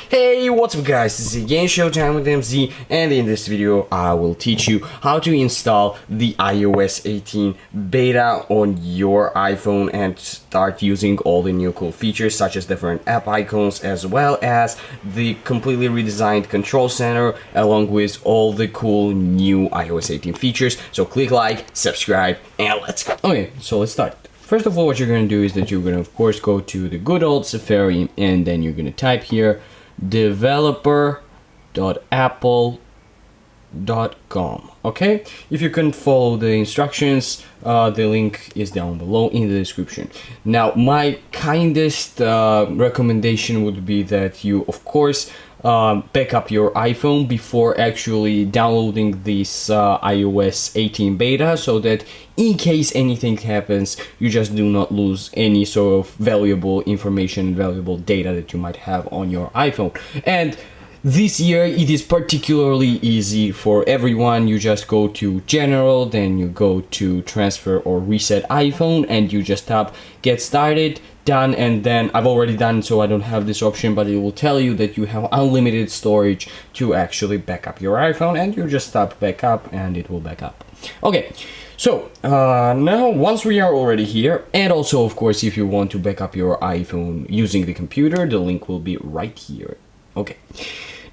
Hey, what's up guys, this is again Showtime with MZ, and in this video I will teach you how to install the iOS 18 beta on your iPhone and start using all the new cool features such as different app icons as well as the completely redesigned control center along with all the cool new iOS 18 features. So click like, subscribe, and let's go. Okay, so let's start. First of all, what you're going to do is that you're going to of course go to the good old Safari and then you're going to type here developer.apple.com. okay, if you can follow the instructions, the link is down below in the description. Now my kindest recommendation would be that you of course back up your iPhone before actually downloading this iOS 18 beta, so that in case anything happens you just do not lose any sort of valuable information, valuable data that you might have on your iPhone. And this year it is particularly easy for everyone. You just go to General, then you go to Transfer or Reset iPhone, and you just tap Get Started, done, and then I've already done so I don't have this option, but it will tell you that you have unlimited storage to actually back up your iPhone, and you just tap back up and it will back up. Okay, so now once we are already here, and also of course if you want to back up your iPhone using the computer, the link will be right here. Okay,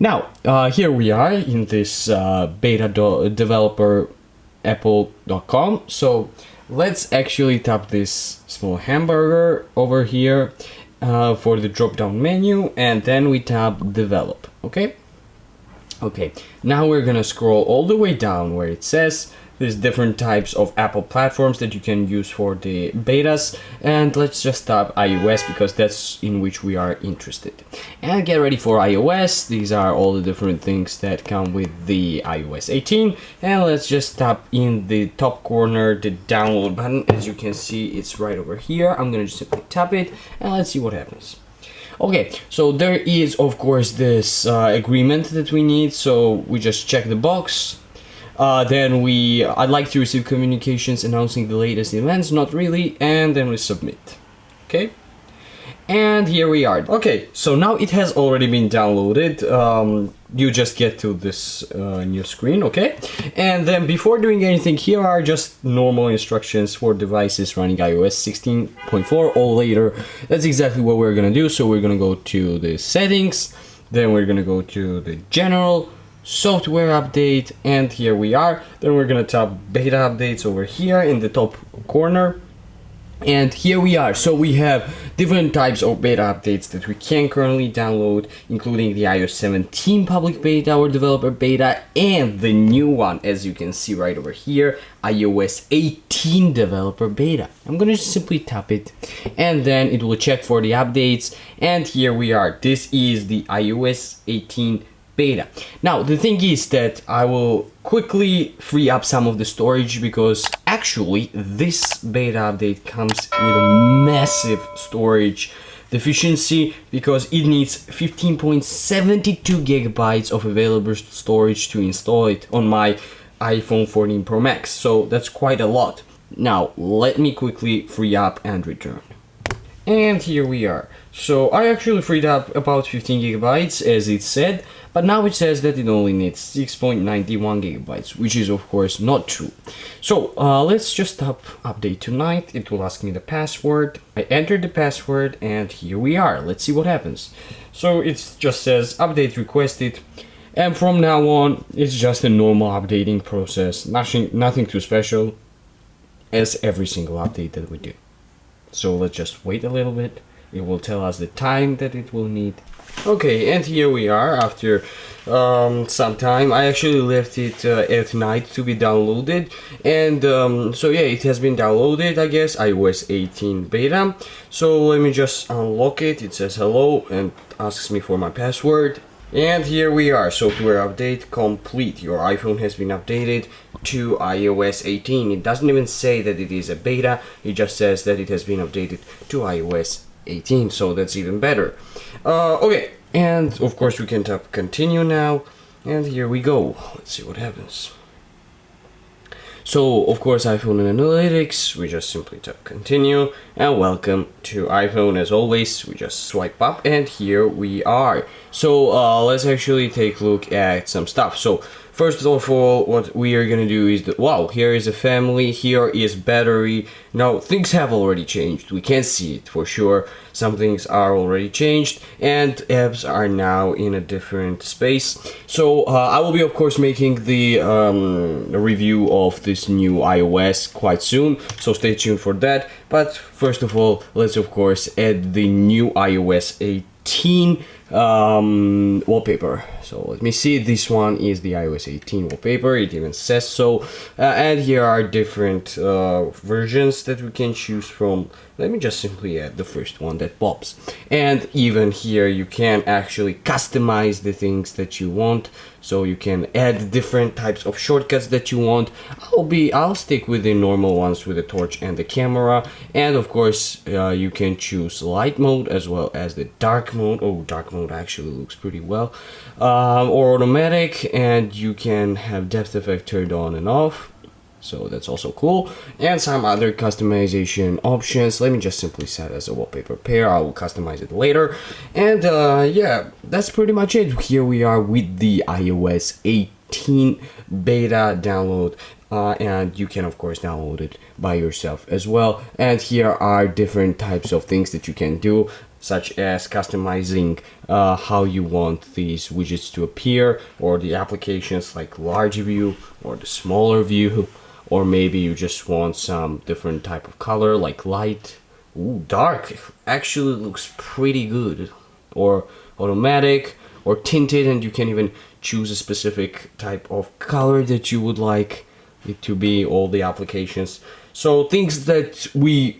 now here we are in this beta developer apple.com. So let's actually tap this small hamburger over here for the drop down menu, and then we tap develop. Okay, now we're gonna scroll all the way down where it says there's different types of Apple platforms that you can use for the betas, and let's just tap iOS because that's in which we are interested. And get ready for iOS. These are all the different things that come with the iOS 18, and let's just tap in the top corner the download button. As you can see, it's right over here. I'm gonna just simply tap it and let's see what happens. Okay, so there is of course this agreement that we need, so we just check the box. Then I'd like to receive communications announcing the latest events, not really, and then we submit. Okay, and here we are. Okay, so now it has already been downloaded. You just get to this new screen, okay? And then before doing anything, here are just normal instructions for devices running iOS 16.4 or later. That's exactly what we're gonna do. So we're gonna go to the settings, then we're gonna go to the general, software update, and here we are. Then we're gonna tap beta updates over here in the top corner, and here we are. So we have different types of beta updates that we can currently download, including the iOS 17 public beta or developer beta, and the new one, as you can see right over here, iOS 18 developer beta. I'm gonna just simply tap it and then it will check for the updates, and here we are. This is the iOS 18 beta. Now the thing is that I will quickly free up some of the storage because actually this beta update comes with a massive storage deficiency because it needs 15.72 gigabytes of available storage to install it on my iPhone 14 Pro Max, so that's quite a lot. Now let me quickly free up and return. And here we are. So I actually freed up about 15 gigabytes as it said, but now it says that it only needs 6.91 gigabytes, which is of course not true. So let's just tap update tonight. It will ask me the password. I entered the password and here we are. Let's see what happens. So it just says update requested, and from now on it's just a normal updating process. Nothing too special as every single update that we do. So let's just wait a little bit. It will tell us the time that it will need. Okay, and here we are after some time. I actually left it at night to be downloaded, and so yeah, it has been downloaded, I guess, iOS 18 beta. So let me just unlock it. It says hello and asks me for my password. And here we are, software update complete. Your iPhone has been updated to iOS 18. It doesn't even say that it is a beta, it just says that it has been updated to iOS 18, so that's even better. Okay, and of course we can tap continue now, and here we go. Let's see what happens. So of course iPhone and analytics, we just simply tap continue, and welcome to iPhone. As always, we just swipe up and here we are. So let's actually take a look at some stuff. So first of all, what we are gonna do is that, wow, here is a family, here is battery. Now things have already changed, we can see it for sure. Some things are already changed and apps are now in a different space. So I will be of course making the review of this new iOS quite soon, so stay tuned for that. But first of all, let's of course add the new iOS 18 wallpaper. So let me see, this one is the iOS 18 wallpaper, it even says so, and here are different versions that we can choose from. Let me just simply add the first one that pops, and even here you can actually customize the things that you want, so you can add different types of shortcuts that you want. I'll stick with the normal ones with the torch and the camera, and of course you can choose light mode as well as the dark mode. Oh, dark mode actually looks pretty well, or automatic, and you can have depth effect turned on and off, so that's also cool, and some other customization options. Let me just simply set as a wallpaper pair, I will customize it later. And yeah, that's pretty much it. Here we are with the iOS 18 beta download, and you can of course download it by yourself as well. And here are different types of things that you can do, such as customizing how you want these widgets to appear, or the applications like large view or the smaller view, or maybe you just want some different type of color like light. Ooh, dark actually looks pretty good, or automatic or tinted, and you can even choose a specific type of color that you would like it to be, all the applications. So things that we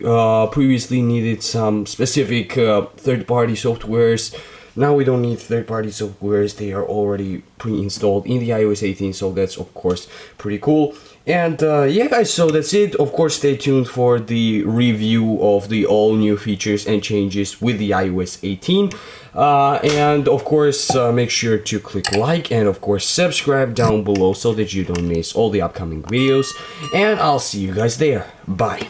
previously needed some specific third-party softwares, now we don't need third-party softwares, they are already pre-installed in the iOS 18, so that's of course pretty cool. And yeah guys, so that's it. Of course stay tuned for the review of the all new features and changes with the iOS 18. And of course make sure to click like and of course subscribe down below so that you don't miss all the upcoming videos. And I'll see you guys there. Bye.